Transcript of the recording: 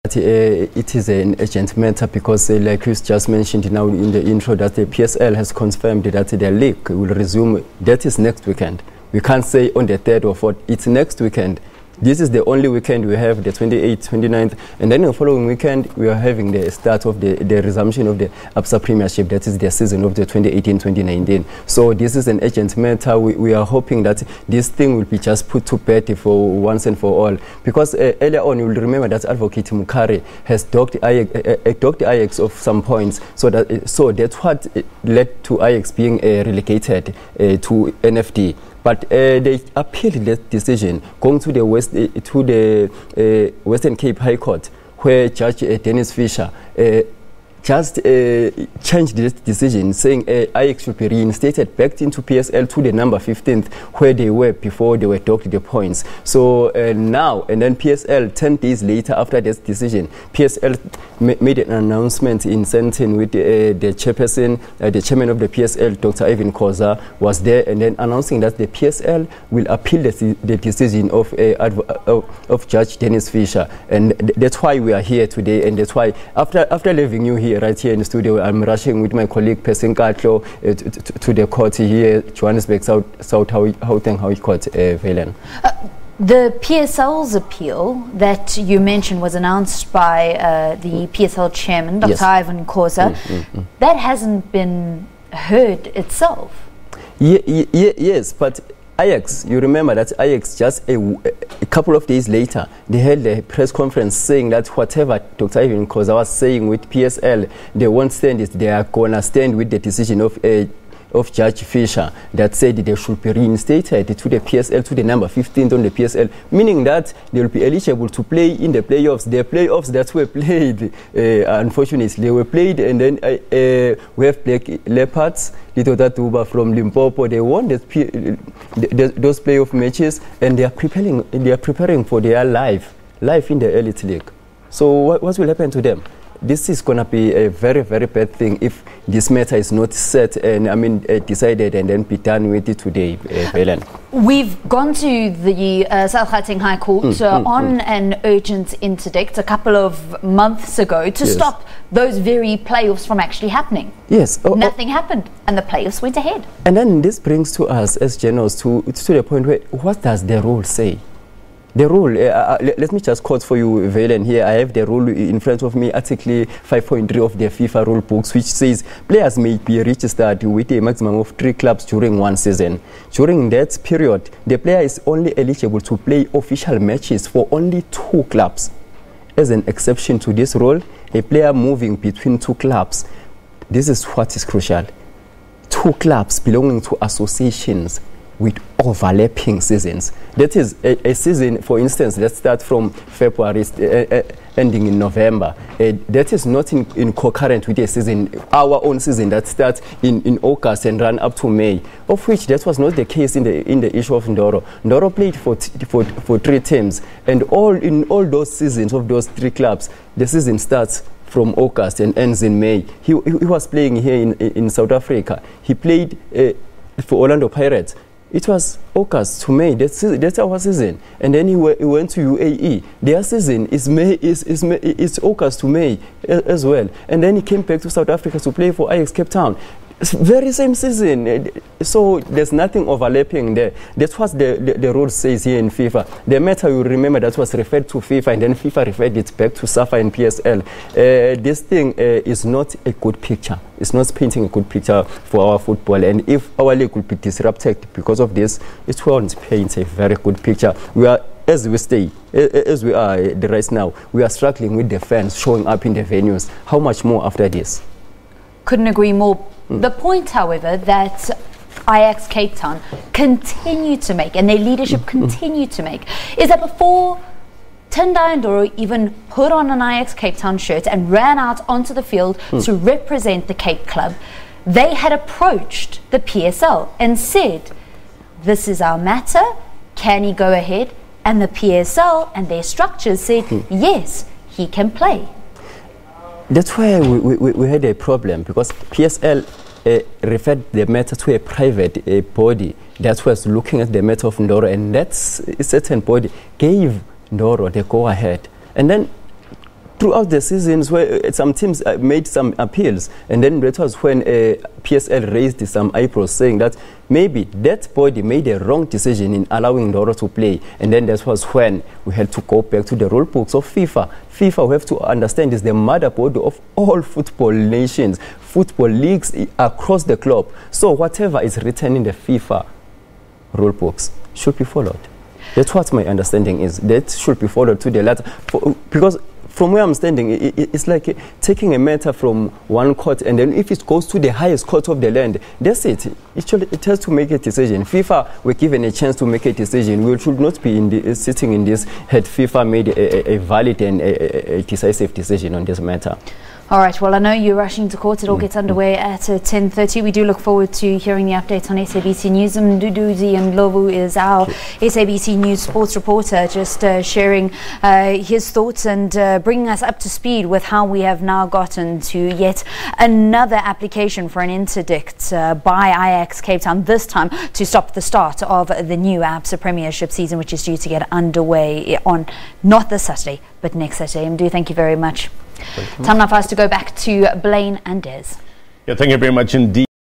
It is an urgent matter because, like you just mentioned now in the intro, that the PSL has confirmed that the league will resume. That is next weekend. We can't say on the 3rd or 4th. It's next weekend. This is the only weekend we have, the 28th, 29th, and then the following weekend we are having the start of the resumption of the ABSA Premiership. That is the season of the 2018-2019. So this is an urgent matter. We are hoping that this thing will be just put to bed for once and for all. Because earlier on, you will remember that Advocate Mukare has docked Ajax of some points. So that's what led to Ajax being relegated to NFD. But they appealed that decision, going to the Western Cape High Court, where Judge Dennis Fisher just changed this decision, saying Ajax should be reinstated back into PSL to the number 15th, where they were before they were docked the points. So now, and then PSL, 10 days later after this decision, PSL made an announcement in Sentin with the chairperson, the chairman of the PSL, Dr. Ivan Koza, was there, and then announcing that the PSL will appeal the decision of Judge Dennis Fisher. And that's why we are here today, and that's why after leaving you here, right here in the studio, I'm rushing with my colleague Pesin Katlo to the court here, Johannesburg South Gauteng High Court, Valen. The PSL's appeal that you mentioned was announced by the PSL chairman, Dr. Yes. Ivan Koza. That hasn't been heard itself. Yes, but Ajax, you remember that Ajax just a couple of days later, they held a press conference saying that whatever Dr. Ivan Koza was saying with PSL, they won't stand it. They are going to stand with the decision of Judge Fisher that said they should be reinstated to the PSL, to the number 15th on the PSL, meaning that they will be eligible to play in the playoffs. The playoffs that were played, unfortunately, they were played, and then we have Black Leopards, Little Tatuba from Limpopo. They won those playoff matches, and they are preparing for their life in the elite league. So what will happen to them? This is going to be a very, very bad thing if this matter is not set and decided and then be done with it today, Helen. We've gone to the South Gauteng High Court on an urgent interdict a couple of months ago to stop those very playoffs from actually happening. Yes. Nothing happened, and the playoffs went ahead. And then this brings to us as journalists to the point where, what does the rule say? The rule, let me just quote for you, Valen, here. I have the rule in front of me, Article 5.3 of the FIFA rule books, which says players may be registered with a maximum of 3 clubs during one season. During that period, the player is only eligible to play official matches for only 2 clubs. As an exception to this rule, a player moving between 2 clubs, this is what is crucial, 2 clubs belonging to associations with overlapping seasons. That is a season, for instance, that starts from February ending in November. That is not in concurrent with a season, our own season that starts in August and run up to May, of which that was not the case in the issue of Ndoro. Ndoro played for 3 teams, and in all those seasons of those 3 clubs, the season starts from August and ends in May. He was playing here in South Africa. He played for Orlando Pirates. It was August to May. That's our season. And then he went to UAE. Their season is August to May as well. And then he came back to South Africa to play for Ajax Cape Town. Very same season. So there's nothing overlapping there. That's what the rule says here in FIFA. The matter, you remember, that was referred to FIFA, and then FIFA referred it back to SAFA and PSL. This thing is not a good picture. It's not painting a good picture for our football. And if our league will be disrupted because of this, it won't paint a very good picture. We are, as we are right now, we are struggling with the fans showing up in the venues. How much more after this? Couldn't agree more. The point, however, that Ajax Cape Town continue to make, and their leadership continue to make, is that before Tendai Ndoro even put on an Ajax Cape Town shirt and ran out onto the field to represent the Cape Club, they had approached the PSL and said, this is our matter, can he go ahead? And the PSL and their structures said, yes, he can play. That's why we had a problem, because PSL referred the matter to a private body that was looking at the matter of Ndoro, and that certain body gave Ndoro the go-ahead. And then throughout the seasons where some teams made some appeals, and then that was when PSL raised some eyebrows saying that maybe that body made a wrong decision in allowing Ndoro to play, and then that was when we had to go back to the rule books of FIFA. FIFA, we have to understand, is the mother body of all football nations, football leagues across the globe. So whatever is written in the FIFA rule books should be followed. That's what my understanding is. That should be followed to the letter. Because from where I'm standing, it's like taking a matter from one court, and then if it goes to the highest court of the land, that's it. It has to make a decision. FIFA were given a chance to make a decision. We should not be sitting in this had FIFA made a valid and a decisive decision on this matter. All right, well, I know you're rushing to court. It all gets underway at 10:30. We do look forward to hearing the updates on SABC News. Mduduzi and Lovu is our SABC News sports reporter, just sharing his thoughts and bringing us up to speed with how we have now gotten to yet another application for an interdict by Ajax Cape Town, this time to stop the start of the new ABSA premiership season, which is due to get underway on not this Saturday, but next Saturday. Mdu, thank you very much. Welcome. Time now for us to go back to Blaine and Des. Yeah, thank you very much indeed.